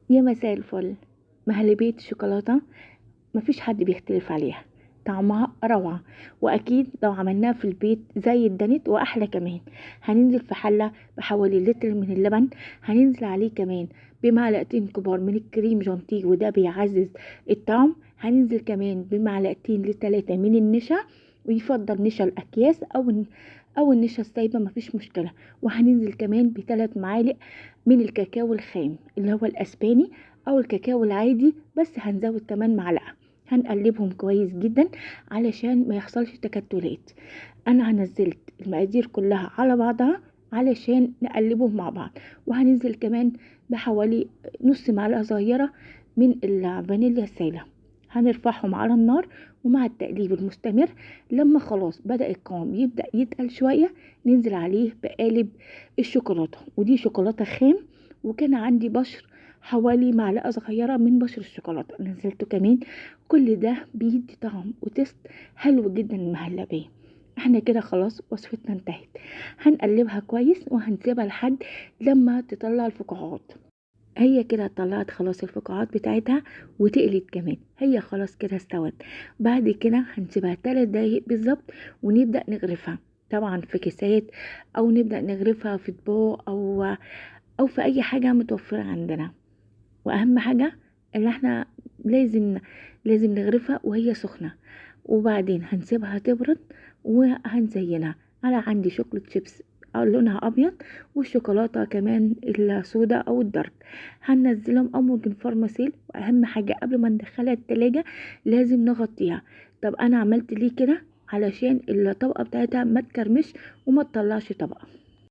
يا مساء الفل. مهلبية الشوكولاتة مفيش حد بيختلف عليها، طعمها روعة، وأكيد لو عملناها في البيت زي الدنت وأحلى كمان. هننزل في حلة بحوالي لتر من اللبن، هننزل عليه كمان بمعلقتين كبار من الكريم جانتيه وده بيعزز الطعم، هننزل كمان بمعلقتين لتلاتة من النشا، ويفضل نشا الأكياس أو النشا السايبة مفيش مشكلة. وهننزل كمان بثلاث معالق من الكاكاو الخام اللي هو الأسباني أو الكاكاو العادي، بس هنزود كمان معلقة. هنقلبهم كويس جدا علشان ما يحصلش تكتلات. انا هنزلت المقادير كلها على بعضها علشان نقلبهم مع بعض، وهننزل كمان بحوالي نص معلقة صغيرة من الفانيليا السائلة. هنرفعهم على النار ومع التقليب المستمر لما خلاص بدأ القوام يبدأ يتقل شوية ننزل عليه بقالب الشوكولاتة، ودي شوكولاتة خام، وكان عندي بشر حوالي معلقة صغيرة من بشر الشوكولاتة نزلته كمان. كل ده بيدي طعم وتست حلو جدا المهلبية. احنا كده خلاص وصفتنا انتهت. هنقلبها كويس وهنسيبها لحد لما تطلع الفقاعات. هي كده طلعت خلاص الفقاعات بتاعتها وتقلت كمان، هي خلاص كده استوت. بعد كده هنسيبها 3 دقايق بالظبط ونبدأ نغرفها، طبعا في كيسات او نبدأ نغرفها في اطباق او في اي حاجة متوفرة عندنا. واهم حاجة ان احنا لازم نغرفها وهي سخنة، وبعدين هنسيبها تبرد وهنزينها. انا عندي شوكولاتة شيبس لونها ابيض، والشوكولاتة كمان السودا او الدارك هننزلهم او ممكن فارماسيل. واهم حاجة قبل ما ندخلها التلاجة لازم نغطيها. طب انا عملت ليه كده؟ علشان الطبقة بتاعتها ما تكرمش وما تطلعش طبقة.